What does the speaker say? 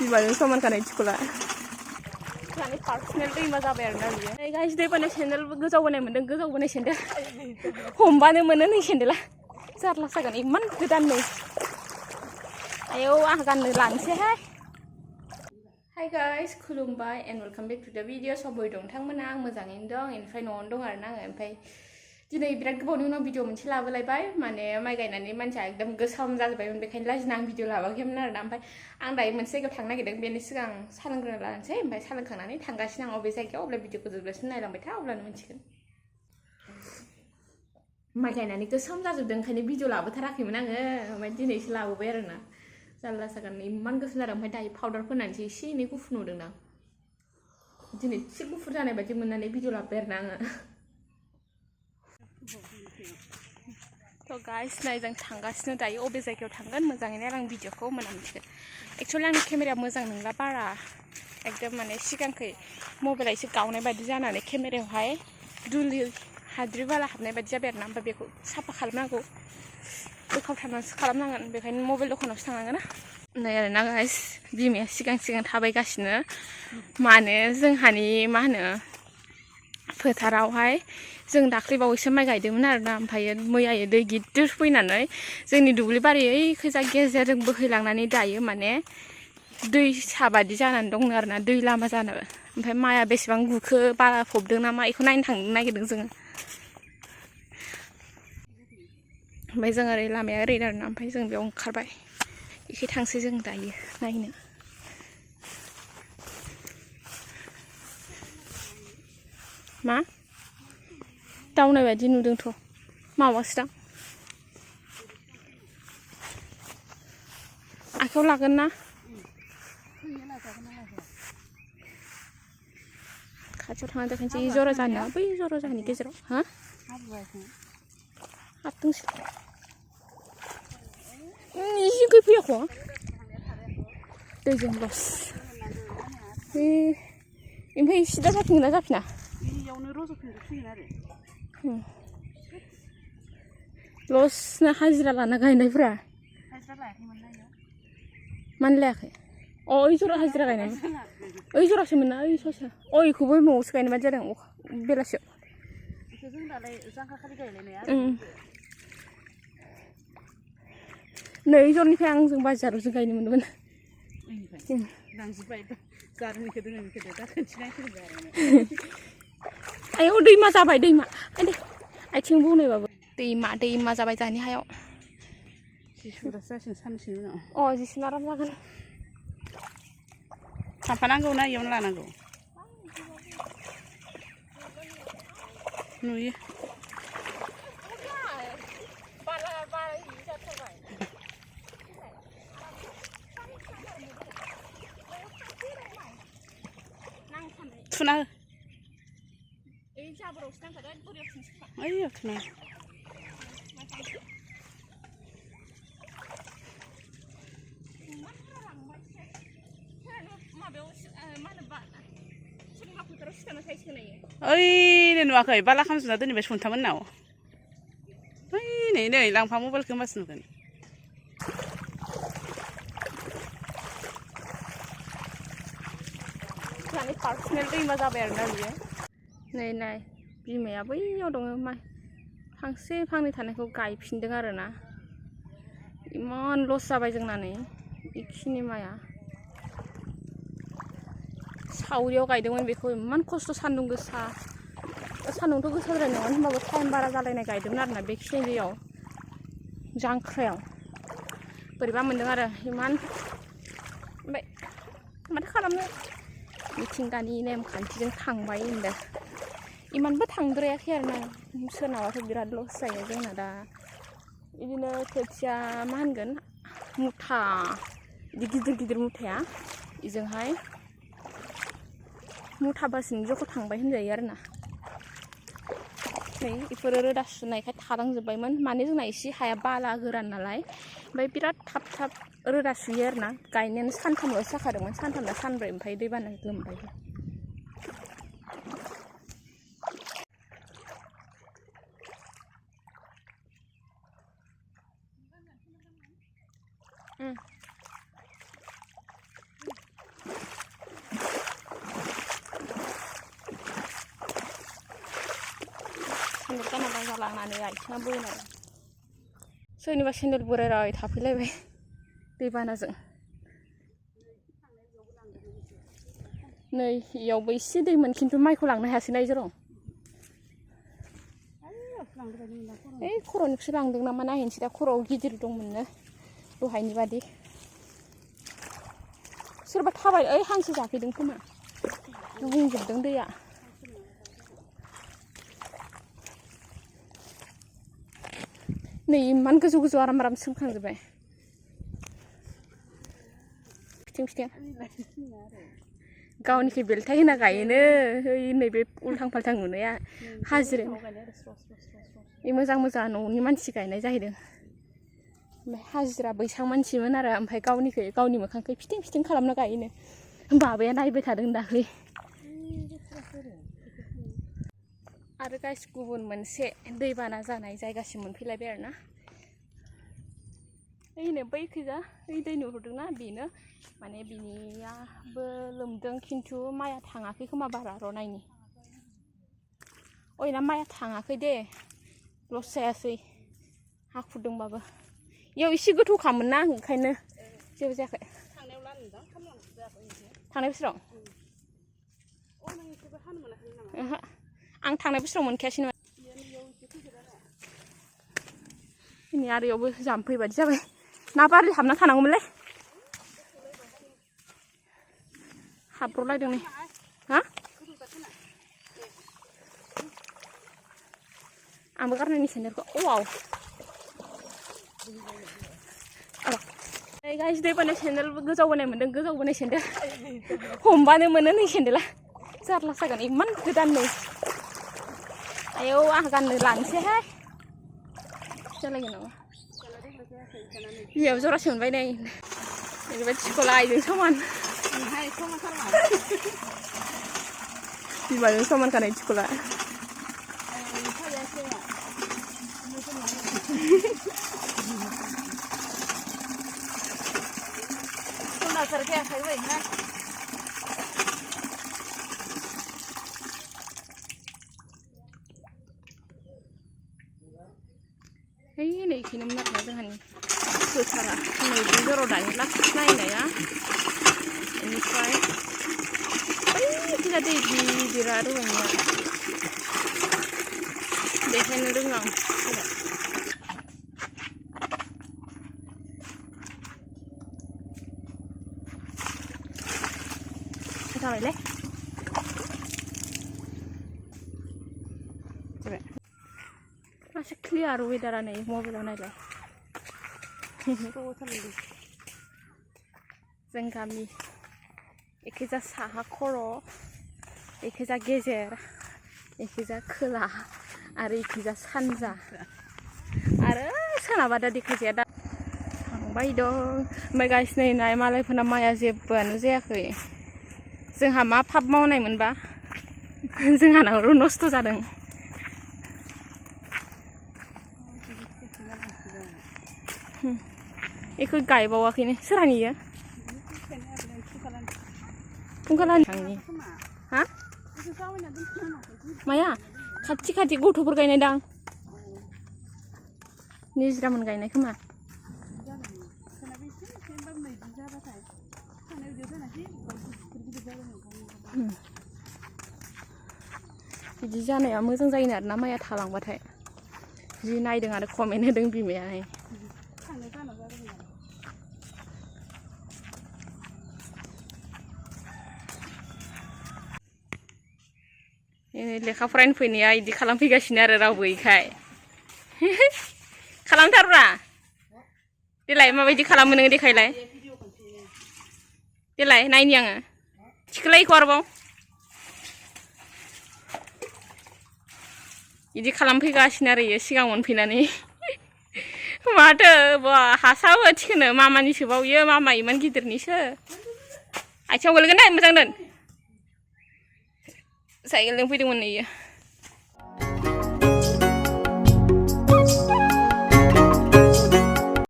बिमाजों समान खानाय थिखुला माने पार्सनेल दैमा जाबाय आरोना बियो गाइस दैबाना सेन्देल गोजावबोनाय मोन्दों गोजावबोनाय सेन्देल हमबानो मोनो नै सेन्देला जारला जागोन इमान गोदान नै आयौ आं गाननो लानोसैहाय हाय गाइस खुलुमबाय एन्ड वेलकाम बेक टु द भिडिअ सबै दं नोंथांमोना आं मोजाङैनो दं ओमफ्राय न'आवनो दं आरोना आङो ओमफ्राय दिनै बिराद गोबावनि उनाव भिडिअ मोनसे लाबोलायबाय माने माइ गायनानै मानसिया एकदम गोसोम जाजोब्बायमोन बेखायनो लाजिना आं भिडिअ लाबोआखैमोन आरोना ओमफ्राय आं दायो मोनसे जायगायाव थांनो नागिरदों बेनि सिगां साहा लोंग्रोना लानोसै ओमफ्राय साहा लोंखांनानै थांगासिनो आं अबे जायगायाव अब्ला भिडिअखौ जोबजासिम नायलांबाय था अब्लानो मिन्थिगोन माइ गायनानै गोसोम जाजोबदों ओंखायनो भिडिअ लाबोथाराखैमोन आङो ओमफ्राय दिनैसो लाबोबाय आरोना जारला जागोन इमान गोसोम जादों ओमफ्राय दायो पाउडार फोननानैसो एसे एनै गुफुर नुदोंदां दिनै एसे गुफुर जानाय बायदि मोननानै भिडिअ लाबोबाय आरोना आङो थ' गाइस नाय जों थांगासिनो दायो अबे जायगायाव थांगोन मोजाङैनो आं भिडिअखौ मोना मिथिगोन एक्सुवेलि आंनि केमेराया मोजां नंला बारा एकदम माने सिगांखै मबाइला एसे गावनाय बायदि जानानै केमेरायावहाय दुलि हाद्रि बाला हाबनाय बायदि जाबाय आरोना ओमफ्राय बेखौ साफा खालामनांगौ बोखावथारनानैसो खालामनांगोन बेखायनो मबाइल दखानावसो थांनांगोन ना नै आरोना गाइस बिमाया सिगां सिगां थाबायगासिनो माने जोंहानि मा होनो फोथारावहाय जों दाख्लै बावैसो माइ गायदोंमोन आरोना ओमफ्रायो मैयायो दै गिदिर फैनानै जोंनि दुब्लि बारि ओइखैजा गेजेरजों बोहैलांनानै दायो माने दैसा बादि जानानै दङ आरोना दै लामा जानो ओमफ्राय माइआ बेसेबां गुखो बाला फबदों नामा बेखौ नायनो थांनो नागिरदों जोङो ओमफ्राय जों ओरै लामाया ओरै आरोना ओमफ्राय जों बेयाव ओंखारबाय एखे थांसै जों दायो नायनो मा दावनाय बायदि नुदोंथ' मावासो दां आखायाव लागोन ना खाथियाव थांना देखायनोसै जरा जानो बै जरा जाहानि गेजेराव हा हाबथोंसै एसे फैयाखै दैजों लस ओमफ्राय सिदा जाफिनगोन ना जाफिना लसना हाजिरा लाना गायनायफ्रा मानो लायाखै अ ओइ जरा हाजिरा गायनाय ओइ जरासो मोना ओइ ससे अ इखौबो न'आवसो गायनाय बादि जादों बेलासियाव नै जरनिफ्राय आंजों बाजारावजों गायनो मोनदोंमोन आयौ दैमा जाबाय दैमा आथिं बौनायबाबो दैमा जाबाय जानि हायाव अ जिसिम आराम जागोन थांफानांगौ ना इयावनो लानांगौ नुयो थुना हो ओइ थुना ओइ नुवाखै बाला खामजुना दोनबाय सन्थामोननाव ओइ नै लांफा मबाइलखौ होमबासो नुगोन माने पार्सनेल दैमा जाबाय आरोना बियो नै नाय बिमाया बैयाव दङ माइ फांसे फांनै थानायखौ गायफिनदों आरोना इमान लस जाबाय जोंना नै बेखिनि माइआ सावरियाव गायदोंमोन बेखौ इमान खस्थ' सान्दुं गोसा सान्दुंथ' गोसाद्राय नङा होनबाबो टाइम बारा जालायनाय गायदोंमोन आरोना बेखिनि दैयाव जांख्रायाव बोरैबा मोनदों आरो इमान ओमफ्राय माथो खालामनो मिथिंगानि नेमखान्थिजों थांबाय होनदों इमानबो थांद्रायाखै आरोना सोरनाबाथ' बिराद लस जायो जोंना दा बिदिनो खोथिया मा होनगोन मुथा बिदि गिदिर मुथाया बेजोंहाय मुथाबासिनो जख' थांबाय होनजायो आरोना नै बेफोरो रोदा सुनायखाय थालांजोब्बायमोन माने जोंना एसे हाया बाला गोरान नालाय ओमफ्राय बिराद थाब रोदा सुयो आरोना गायनायानो सानथामल'सो जाखादोंमोन सानथामना सानब्रै ओमफ्राय दैबाना लोमबायबो लांनानै आथिङा बोनाय सोरनिबा सेन्देल बोराय थाफैलायबाय दैबानाजों नै इयावबो एसे दैमोन खिन्थु माइखौ लांनो हायासै नाय जरं ओइ खर'निफ्राय लांदों नामा नायहैनोसै दा खर'आव गिदिर दंमोननो दहायनि बादि सोरबा थाबाय ओइ हांसो जाफैदों खोमा बुंजोबदों दैया नै इमान गोजौ गोजौ आराम सोमखांजोब्बाय फिथिं गावनिखै बेलथाय होना गायोनो ओइ नैबे उल्थां फाल्थां नुनाया हाजिरा मोजां न'नि मानसि गायनाय जाहैदों ओमफ्राय हाजिरा बैसां मानसिमोन आरो ओमफ्राय गावनि मोखांखै फिथिं खालामना गायोनो बाबाया नायबाय थादों दाख्लै आरो गाइस गुबुन मोनसे दैबाना जानाय जायगासिम मोनफैलायबाय आरोना ओइनो बैखैजा ओइ दै नुहुरदोंना बेनो माने बिनियाबो लोमदों खिन्थु माइया थाङाखै खोमा बारा र' नायनि ओइना माइया थाङाखै दे लस जायासै हा खुरदोंबाबो इयाव एसे गोथौखामोन ना ओंखायनो जेबो जायाखै थांनाय बोसोराव ओहो आं थांनाय बोसोराव मोनखायासै नामा दिनै आरो इयावबो जाम्फै बादि जाबाय ना बारलि हाबना थानांगौमोनलै हाब्र'लायदों नै हा आंबो गारनायनि सेन्देलखौ अवाव गाइस दैबाना सेन्देल गोजावबोनाय मोनदों गोजावबोनाय सेन्देल हमबानो मोनो नै सेन्देला जारला जागोन इमान गोदान नै आयौ आंहा गाननो लानोसैहाय जालायगोन नामा बिमायाव जरासे मोनबाय नै ओरैबायदि थिख'ला आइजों समान बिमाजों समान खानाय थिख'ला ओइ नै इखैनोमोन आरोना जोंहानि फोथारा नैबे जराव दानि लास्ट नायनाया बेनिफ्राय ओइखिजा दै गिदिरा दहायनिया देखायनो रोङा आं जाबायलै जाबाय मासे क्लियार वेदारा नै मबाइलाव नायलाय जों गामि एखैजा साहा खर' एखैजा गेजेर एखैजा खोला आरो एखैजा सानजा आरो सोनाबा दा देखायजाया दा थांबाय दं ओमफ्राय गाइस नै नाय मालायफोरना माइया जेबोआनो जायाखै जोंहा मा फाब मावनायमोनबा जोंहानाव नस्थ' जादों बेखौ गायबावाखैनो सोरहानि इयो फुंखालानि थांनि हा माया खाथि गथ'फोर गायनाय दां निजिरामोन गायनाय खोमा बिदि जानाया मोजां जायोनो आरोना माइया थालांबाथाय जि नायदों आरो कमेन्ट होदों बिमायाहाय लेखा फरायनो फैनाया इदि खालामफैगासिनो आरो रावबो इखाय खालामथारब्रा देलाय माबायदि खालामो नोङो देखायलाय देलाय नायनि आङो थिखोलायखौ आरोबाव इदि खालामफैगासिनो आरो इयो सिगां मोनफैनानै माथो हासाबो थिखोनो मामानिसो बावयो मामा इमान गिदिरनिसो आथिङाव गोलैगोन दे मोजां दोन साइकेलजों फैदोंमोन इयो